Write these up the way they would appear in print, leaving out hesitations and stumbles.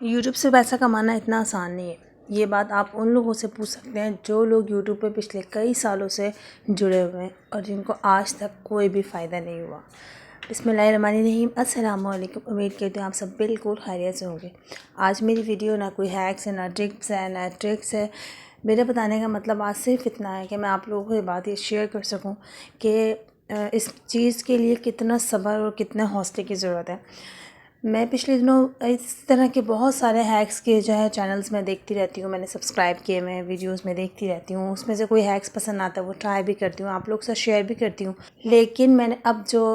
YouTube से पैसा कमाना इतना आसान नहीं है। ये बात आप उन लोगों से पूछ सकते हैं जो लोग यूट्यूब पे पिछले कई सालों से जुड़े हुए हैं और जिनको आज तक कोई भी फ़ायदा नहीं हुआ। बिस्मिल्लाहिर्रहमानिर्रहीम, अस्सलाम वालेकुम। उम्मीद करते हैं आप सब बिल्कुल खैरियत से होंगे। आज मेरी वीडियो ना कोई हैक्स है, ना टिप्स है, ना ट्रिक्स है। मेरे बताने का मतलब आज सिर्फ इतना है कि मैं आप लोगों को ये बात ये शेयर कर सकूं कि इस चीज़ के लिए कितना सब्र और कितने हौसले की ज़रूरत है। मैं पिछले दिनों इस तरह के बहुत सारे हैक्स के जो है चैनल्स में देखती रहती हूँ। मैंने सब्सक्राइब किए, मैं वीडियोस में देखती रहती हूँ। उसमें से कोई हैक्स पसंद आता है वो ट्राई भी करती हूँ, आप लोग से शेयर भी करती हूँ। लेकिन मैंने अब जो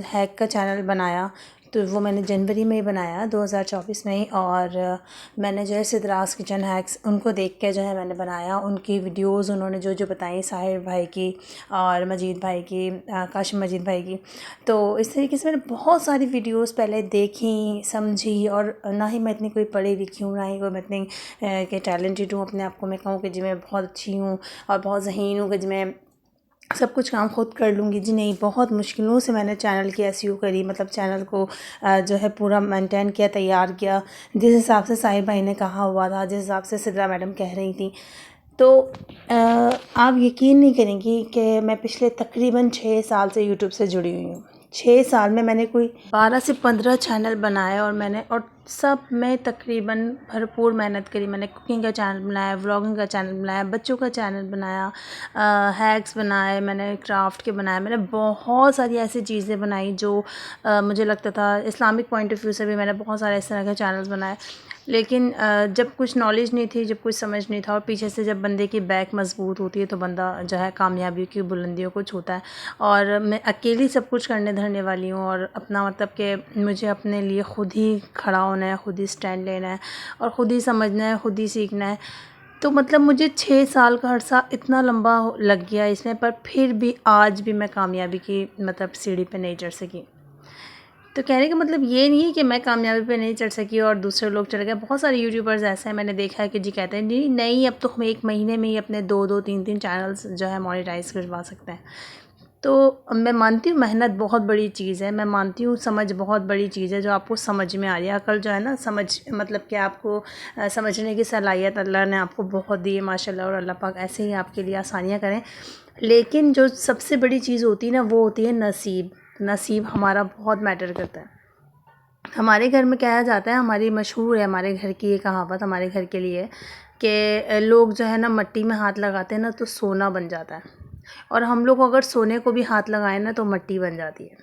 हैक का चैनल बनाया तो वो मैंने जनवरी में ही बनाया, 2024 में ही। और मैंने जो है सिद्रास किचन हैक्स उनको देख के जो है मैंने बनाया। उनकी वीडियोस उन्होंने जो जो बताई, साहिर भाई की और मजीद भाई की, काशिम मजीद भाई की। तो इस तरीके से मैंने बहुत सारी वीडियोस पहले देखी, समझी। और ना ही मैं इतनी कोई पढ़ी लिखी हूँ, ना ही कोई मैं इतनी कि टैलेंटेड हूँ अपने आप को मैं कहूँ कि जी मैं बहुत अच्छी हूँ और बहुत ज़हीन हूँ कि जी मैं सब कुछ काम खुद कर लूँगी। जी नहीं, बहुत मुश्किलों से मैंने चैनल की एसईओ करी, मतलब चैनल को जो है पूरा मेंटेन किया, तैयार किया, जिस हिसाब से साहिर भाई ने कहा हुआ था, जिस हिसाब से सिद्रा मैडम कह रही थी। तो आप यकीन नहीं करेंगी कि मैं पिछले तकरीबन 6 साल से यूट्यूब से जुड़ी हुई हूँ। 6 साल में मैंने कोई 12 से 15 चैनल बनाए और सब में तकरीबन भरपूर मेहनत करी। मैंने कुकिंग का चैनल बनाया, व्लॉगिंग का चैनल बनाया, बच्चों का चैनल बनाया, हैक्स बनाए, मैंने क्राफ्ट के बनाए। मैंने बहुत सारी ऐसी चीज़ें बनाई जो मुझे लगता था इस्लामिक पॉइंट ऑफ व्यू से भी मैंने बहुत सारे इस तरह के चैनल्स बनाए। लेकिन जब कुछ नॉलेज नहीं थी, जब कुछ समझ नहीं था और पीछे से जब बंदे की बैक मज़बूत होती है तो बंदा जो है कामयाबी की बुलंदियों को छूता है। और मैं अकेली सब कुछ करने धरने वाली हूँ और अपना मतलब कि मुझे अपने लिए ख़ुद ही खड़ा होना है, ख़ुद ही स्टैंड लेना है और ख़ुद ही समझना है, ख़ुद ही सीखना है। तो मतलब मुझे 6 साल का अरसा इतना लंबा लग गया इसमें, पर फिर भी आज भी मैं कामयाबी की मतलब सीढ़ी पे नहीं चढ़ सकी। तो कहने का मतलब ये नहीं है कि मैं कामयाबी पे नहीं चढ़ सकी और दूसरे लोग चढ़ गए। बहुत सारे यूट्यूबर्स ऐसे हैं, मैंने देखा है कि जी कहते हैं जी नहीं, अब तो हम 1 महीने में ही अपने 2-2 3-3 चैनल्स जो है मोनेटाइज़ करवा सकते हैं। तो मैं मानती हूँ मेहनत बहुत बड़ी चीज़ है, मैं मानती हूँ समझ बहुत बड़ी चीज़ है जो आपको समझ में आ रही है। अकल जो है ना, समझ मतलब कि आपको समझने की सलाहियत अल्लाह ने आपको बहुत दी है माशाल्लाह, और अल्लाह पाक ऐसे ही आपके लिए आसानियाँ करें। लेकिन जो सबसे बड़ी चीज़ होती है ना, वो होती है नसीब। नसीब हमारा बहुत मैटर करता है। हमारे घर में कहा जाता है, हमारी मशहूर है हमारे घर की ये कहावत हमारे घर के लिए, कि लोग जो है ना मट्टी में हाथ लगाते हैं ना तो सोना बन जाता है, और हम लोग अगर सोने को भी हाथ लगाएं ना तो मट्टी बन जाती है।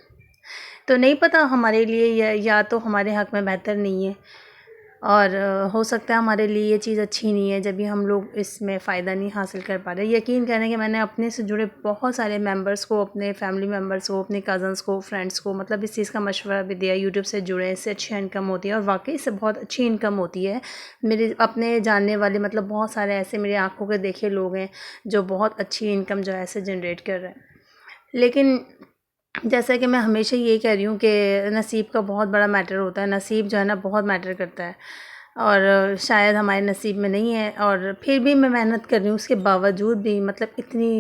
तो नहीं पता हमारे लिए या तो हमारे हक़ में बेहतर नहीं है, और हो सकता है हमारे लिए ये चीज़ अच्छी नहीं है जब भी हम लोग इसमें फ़ायदा नहीं हासिल कर पा रहे। यकीन करें कि मैंने अपने से जुड़े बहुत सारे मेंबर्स को, अपने फैमिली मेंबर्स को, अपने कज़न्स को, फ्रेंड्स को मतलब इस चीज़ का मशवरा भी दिया, यूट्यूब से जुड़े, इससे अच्छी इनकम होती है और वाकई इससे बहुत अच्छी इनकम होती है। मेरे अपने जानने वाले मतलब बहुत सारे ऐसे मेरी आंखों के देखे लोग हैं जो बहुत अच्छी इनकम जो है ऐसे जनरेट कर रहे हैं। लेकिन जैसा कि मैं हमेशा यही कह रही हूँ कि नसीब का बहुत बड़ा मैटर होता है। नसीब जो है ना बहुत मैटर करता है, और शायद हमारे नसीब में नहीं है, और फिर भी मैं मेहनत कर रही हूँ। उसके बावजूद भी मतलब इतनी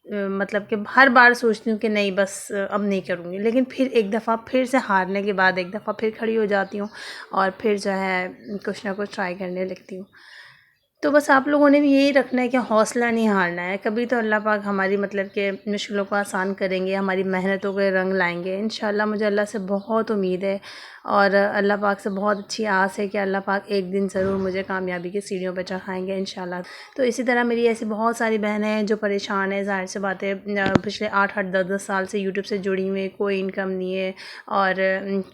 मतलब कि हर बार सोचती हूँ कि नहीं बस अब नहीं करूँगी, लेकिन फिर एक दफ़ा फिर से हारने के बाद एक दफ़ा फिर खड़ी हो जाती हूँ और फिर जो है कुछ ना कुछ ट्राई करने लगती हूँ। तो बस आप लोगों ने भी यही रखना है कि हौसला नहीं हारना है। कभी तो अल्लाह पाक हमारी मतलब के मुश्किलों को आसान करेंगे, हमारी मेहनतों के रंग लाएंगे इंशाल्लाह। मुझे अल्लाह से बहुत उम्मीद है और अल्लाह पाक से बहुत अच्छी आस है कि अल्लाह पाक एक दिन ज़रूर मुझे कामयाबी की सीढ़ियों पर चढ़ाएंगे इंशाल्लाह। तो इसी तरह मेरी ऐसी बहुत सारी बहनें हैं जो परेशान हैं, ज़ाहिर सी बात है, पिछले 8-8 10-10 साल से यूट्यूब से जुड़ी हुई, कोई इनकम नहीं है और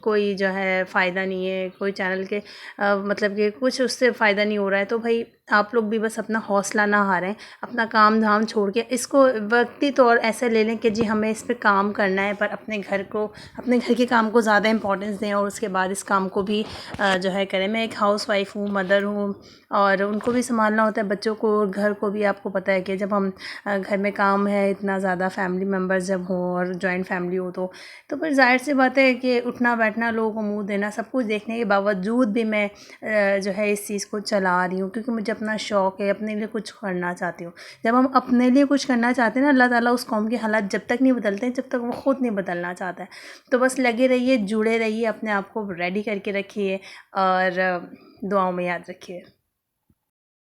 कोई जो है फ़ायदा नहीं है, कोई चैनल के मतलब कि कुछ उससे फ़ायदा नहीं हो रहा है। तो भाई आप लोग भी बस अपना हौसला ना हारें, अपना काम धाम छोड़ के इसको वक्ती तौर ऐसे ले लें कि जी हमें इस पे काम करना है, पर अपने घर के काम को ज़्यादा इंपॉर्टेंस दें और उसके बाद इस काम को भी जो है करें। मैं एक हाउसवाइफ हूँ, मदर हूँ, और उनको भी संभालना होता है, बच्चों को, घर को भी। आपको पता है कि जब हम घर में काम है इतना ज़्यादा, फैमिली मेम्बर्स जब हों और जॉइंट फैमिली हो तो फिर ज़ाहिर सी बात है कि उठना बैठना, लोगों को मुँह देना, सब कुछ देखने के बावजूद भी मैं जो है इस चीज़ को चला रही हूँ, क्योंकि मुझे अपना शौक़ है, अपने लिए कुछ करना चाहती हूँ। जब हम अपने लिए कुछ करना चाहते हैं ना, अल्लाह ताला उस कौम के हालात जब तक नहीं बदलते हैं, जब तक वो ख़ुद नहीं बदलना चाहता है। तो बस लगे रहिए, जुड़े रहिए, अपने आप आप को रेडी करके रखिए और दुआओं में याद रखिए।